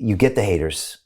you get the haters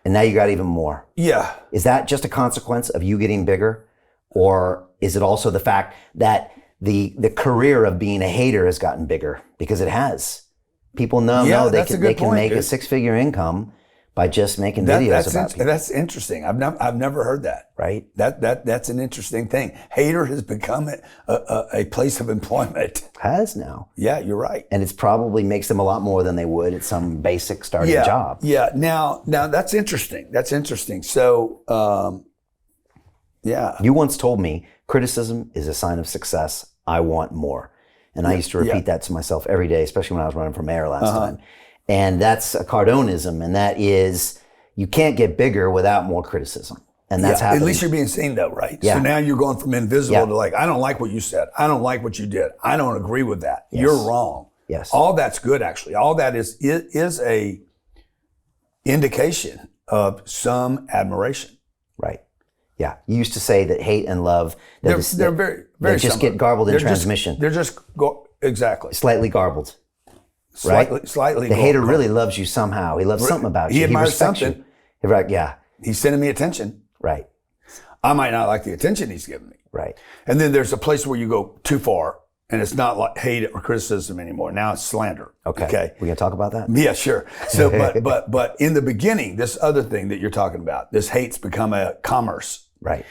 and now you got even more. Yeah. Is that just a consequence of you getting bigger? Or is it also the fact that the career of being a hater has gotten bigger? Because it has. People know they can make a 6-figure income by just making videos about people. That's interesting. I've never heard that. Right. That's an interesting thing. Hater has become a place of employment. Has now. Yeah, you're right. And it's probably makes them a lot more than they would at some basic starting job. Yeah. Now that's interesting. So, yeah. You once told me criticism is a sign of success. I want more. And I used to repeat that to myself every day, especially when I was running for mayor last time. And that's a Cardonism, and that is you can't get bigger without more criticism. And that's happening. At least you're being seen though, right? Yeah. So now you're going from invisible to like, I don't like what you said. I don't like what you did. I don't agree with that. Yes. You're wrong. Yes. All that's good actually. All that is a indication of some admiration. Right. Yeah. You used to say that hate and love, they're very, very just similar. get garbled in transmission. Exactly. Slightly garbled. Slightly. The hater really loves you somehow. He loves something about you. He admires respects something. you. Right. Yeah. He's sending me attention. Right. I might not like the attention he's giving me. Right. And then there's a place where you go too far and it's not like hate or criticism anymore. Now it's slander. Okay. We gonna talk about that? Yeah, sure. So, but in the beginning, this other thing that you're talking about, this hate's become a commerce. Right.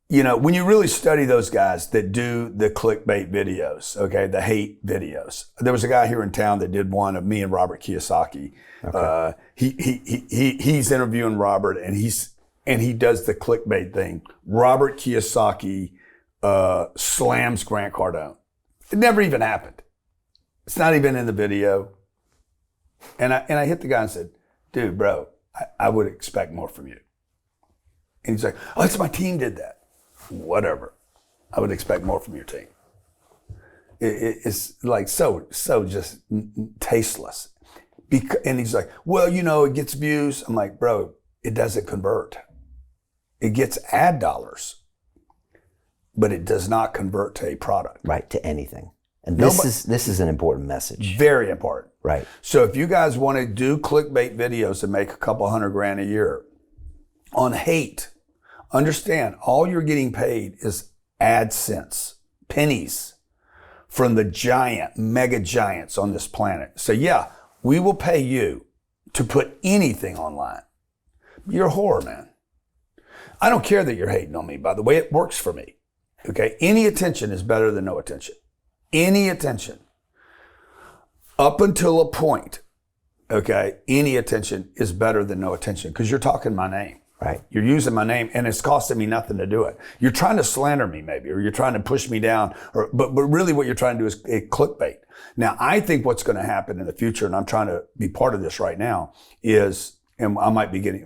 You know, when you really study those guys that do the clickbait videos, okay, the hate videos. There was a guy here in town that did one of me and Robert Kiyosaki. Okay. He's interviewing Robert and he does the clickbait thing. Robert Kiyosaki slams Grant Cardone. It never even happened. It's not even in the video. And I hit the guy and said, dude, bro, I would expect more from you. And he's like, oh, it's my team did that. Whatever. I would expect more from your team. It's like so just tasteless. And he's like, well, you know, it gets views. I'm like, bro, it doesn't convert. It gets ad dollars, but it does not convert to a product. Right, to anything. And this is an important message. Very important. Right. So if you guys want to do clickbait videos and make a couple $100,000 a year on hate, understand all you're getting paid is AdSense, pennies from the mega giants on this planet. So yeah, we will pay you to put anything online. You're a whore, man. I don't care that you're hating on me, by the way. It works for me. Okay? Any attention is better than no attention. Any attention. Up until a point, okay, any attention is better than no attention because you're talking my name. Right. You're using my name and it's costing me nothing to do it. You're trying to slander me maybe, or you're trying to push me down, but really what you're trying to do is clickbait. Now, I think what's going to happen in the future, and I'm trying to be part of this right now, is, and I might be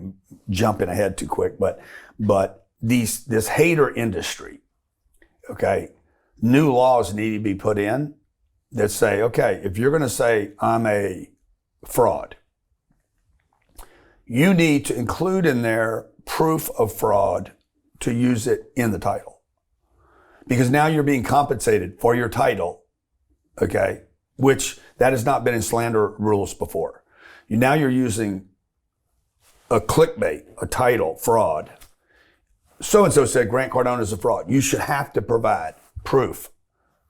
jumping ahead too quick, but this hater industry, okay, new laws need to be put in that say, okay, if you're going to say I'm a fraud, you need to include in there proof of fraud to use it in the title. Because now you're being compensated for your title, okay, which that has not been in slander rules before. Now you're using a clickbait, a title, fraud. So-and-so said Grant Cardone is a fraud. You should have to provide proof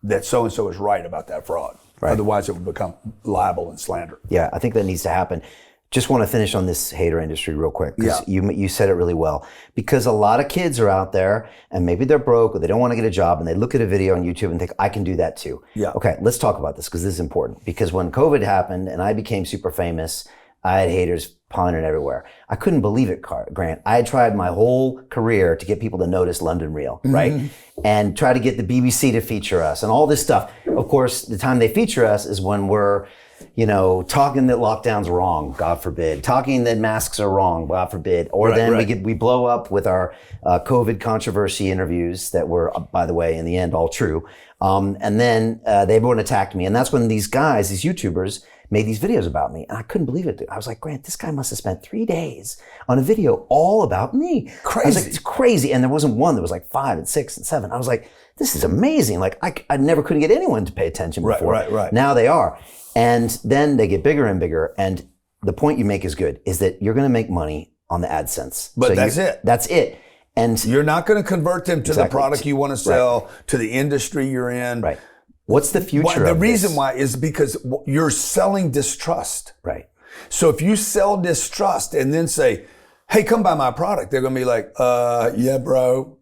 that so-and-so is right about that fraud. Right. Otherwise it would become libel and slander. Yeah, I think that needs to happen. Just want to finish on this hater industry real quick because you said it really well. Because a lot of kids are out there and maybe they're broke or they don't want to get a job and they look at a video on YouTube and think, I can do that too. Yeah. Okay, let's talk about this because this is important. Because when COVID happened and I became super famous, I had haters pawning everywhere. I couldn't believe it, Grant. I had tried my whole career to get people to notice London Real, right? And try to get the BBC to feature us and all this stuff. Of course, the time they feature us is when we're talking that lockdown's wrong, God forbid. Talking that masks are wrong, God forbid. Or we blow up with our COVID controversy interviews that were, by the way, in the end, all true. And then everyone attacked me. And that's when these guys, these YouTubers, made these videos about me. And I couldn't believe it. I was like, Grant, this guy must have spent 3 days on a video all about me. Crazy. I was like, it's crazy. And there wasn't one. There was like 5 and 6 and 7. I was like, this is amazing. Like I never couldn't get anyone to pay attention before. Right. Now they are. And then they get bigger and bigger. And the point you make is good, is that you're going to make money on the AdSense. But that's it. That's it. And you're not going to convert them to the product you want to sell, right. to the industry you're in. Right. What's the future The of reason this? why is because you're selling distrust. Right. So if you sell distrust and then say, hey, come buy my product, they're going to be like, yeah, bro,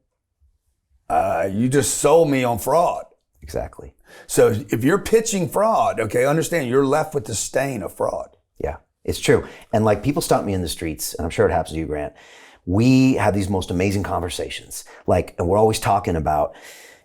you just sold me on fraud. Exactly. So if you're pitching fraud, okay, understand you're left with the stain of fraud. Yeah, it's true. And like people stop me in the streets, and I'm sure it happens to you, Grant. We have these most amazing conversations. And we're always talking about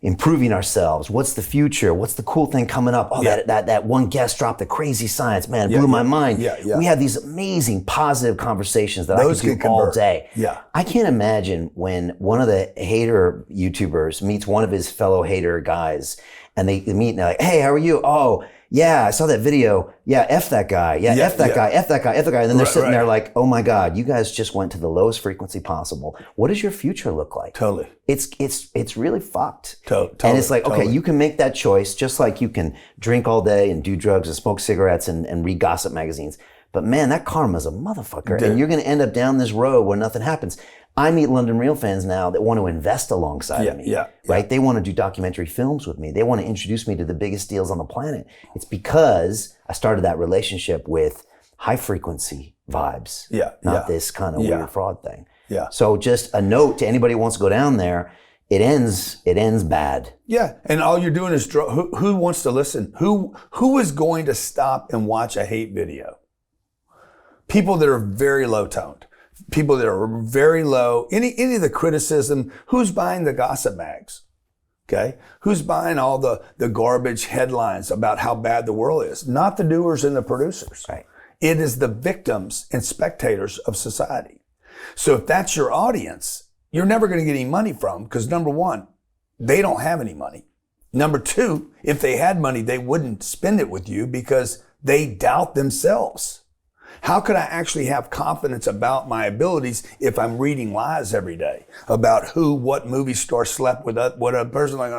improving ourselves. What's the future? What's the cool thing coming up? Oh, that one guest dropped the crazy science. Man, it blew my mind. We have these amazing positive conversations that Those I could do all day. Yeah. I can't imagine when one of the hater YouTubers meets one of his fellow hater guys and they meet and they're like, hey, how are you? Oh, yeah, I saw that video. Yeah, F that guy. Yeah, F that guy, F that guy, F that guy. And then they're sitting there like, oh my God, you guys just went to the lowest frequency possible. What does your future look like? Totally. It's really fucked. Totally. And it's like, okay, you can make that choice just like you can drink all day and do drugs and smoke cigarettes and read gossip magazines. But man, that karma's a motherfucker. And you're going to end up down this road where nothing happens. I meet London Real fans now that want to invest alongside of me, right? They want to do documentary films with me. They want to introduce me to the biggest deals on the planet. It's because I started that relationship with high frequency vibes, not this kind of weird fraud thing. Yeah. So just a note to anybody who wants to go down there, it ends bad. Yeah, and all you're doing is who wants to listen? Who is going to stop and watch a hate video? People that are very low toned. People that are very low, any of the criticism, who's buying the gossip mags? Okay? Who's buying all the garbage headlines about how bad the world is? Not the doers and the producers. Right. It is the victims and spectators of society. So if that's your audience, you're never going to get any money from, because number one, they don't have any money. Number two, if they had money, they wouldn't spend it with you because they doubt themselves. How could I actually have confidence about my abilities if I'm reading lies every day about what movie star slept with what a person like?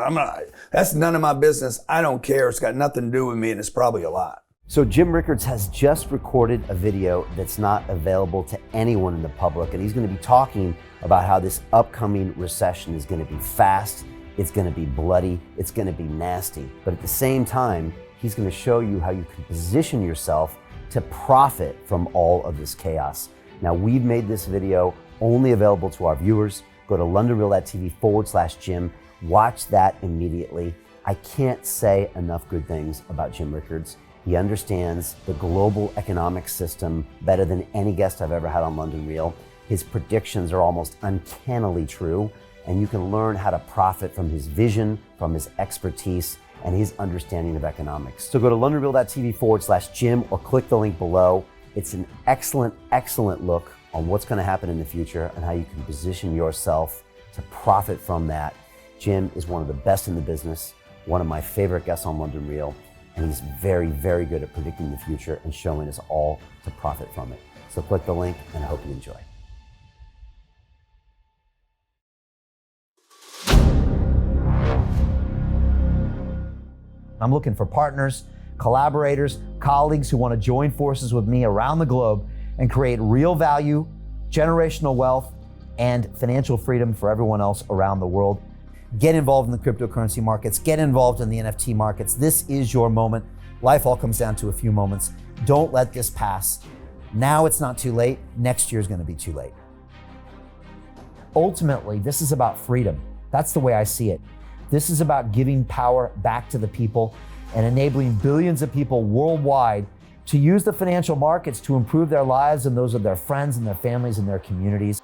That's none of my business. I don't care. It's got nothing to do with me, and it's probably a lie. So Jim Rickards has just recorded a video that's not available to anyone in the public, and he's going to be talking about how this upcoming recession is going to be fast, it's going to be bloody, it's going to be nasty. But at the same time, he's going to show you how you can position yourself to profit from all of this chaos. Now, we've made this video only available to our viewers. Go to londonreal.tv/Jim. Watch that immediately. I can't say enough good things about Jim Rickards. He understands the global economic system better than any guest I've ever had on London Real. His predictions are almost uncannily true, and you can learn how to profit from his vision, from his expertise, and his understanding of economics. So go to londonreal.tv/Jim or click the link below. It's an excellent, excellent look on what's going to happen in the future and how you can position yourself to profit from that. Jim is one of the best in the business, one of my favorite guests on London Real, and he's very, very good at predicting the future and showing us all to profit from it. So click the link, and I hope you enjoy. I'm looking for partners, collaborators, colleagues who want to join forces with me around the globe and create real value, generational wealth, and financial freedom for everyone else around the world. Get involved in the cryptocurrency markets, get involved in the NFT markets. This is your moment. Life all comes down to a few moments. Don't let this pass. Now it's not too late. Next year's going to be too late. Ultimately, this is about freedom. That's the way I see it. This is about giving power back to the people and enabling billions of people worldwide to use the financial markets to improve their lives and those of their friends and their families and their communities.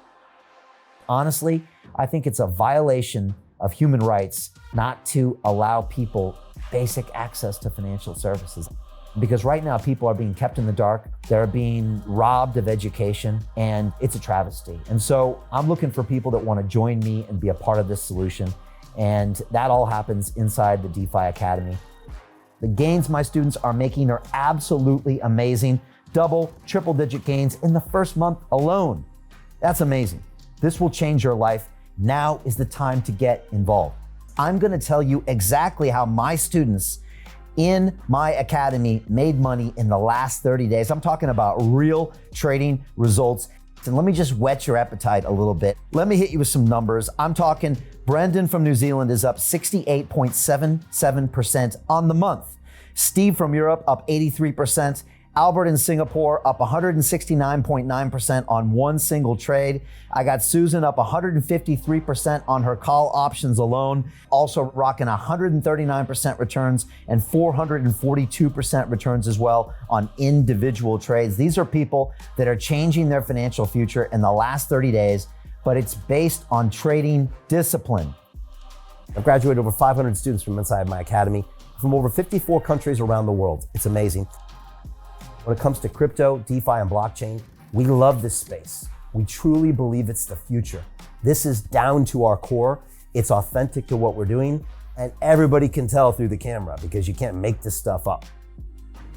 Honestly, I think it's a violation of human rights not to allow people basic access to financial services. Because right now people are being kept in the dark, they're being robbed of education, and it's a travesty. And so I'm looking for people that want to join me and be a part of this solution. And that all happens inside the DeFi Academy. The gains my students are making are absolutely amazing. Double, triple digit gains in the first month alone. That's amazing. This will change your life. Now is the time to get involved. I'm going to tell you exactly how my students in my academy made money in the last 30 days. I'm talking about real trading results. And let me just whet your appetite a little bit. Let me hit you with some numbers. I'm talking Brendan from New Zealand is up 68.77% on the month. Steve from Europe up 83%. Albert in Singapore up 169.9% on one single trade. I got Susan up 153% on her call options alone, also rocking 139% returns and 442% returns as well on individual trades. These are people that are changing their financial future in the last 30 days, but it's based on trading discipline. I've graduated over 500 students from inside my academy from over 54 countries around the world. It's amazing. When it comes to crypto, DeFi, and blockchain, we love this space. We truly believe it's the future. This is down to our core. It's authentic to what we're doing, and everybody can tell through the camera because you can't make this stuff up.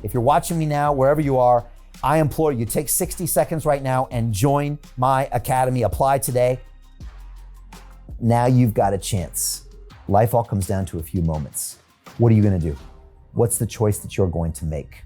If you're watching me now, wherever you are, I implore you, take 60 seconds right now and join my academy. Apply today. Now you've got a chance. Life all comes down to a few moments. What are you gonna do? What's the choice that you're going to make?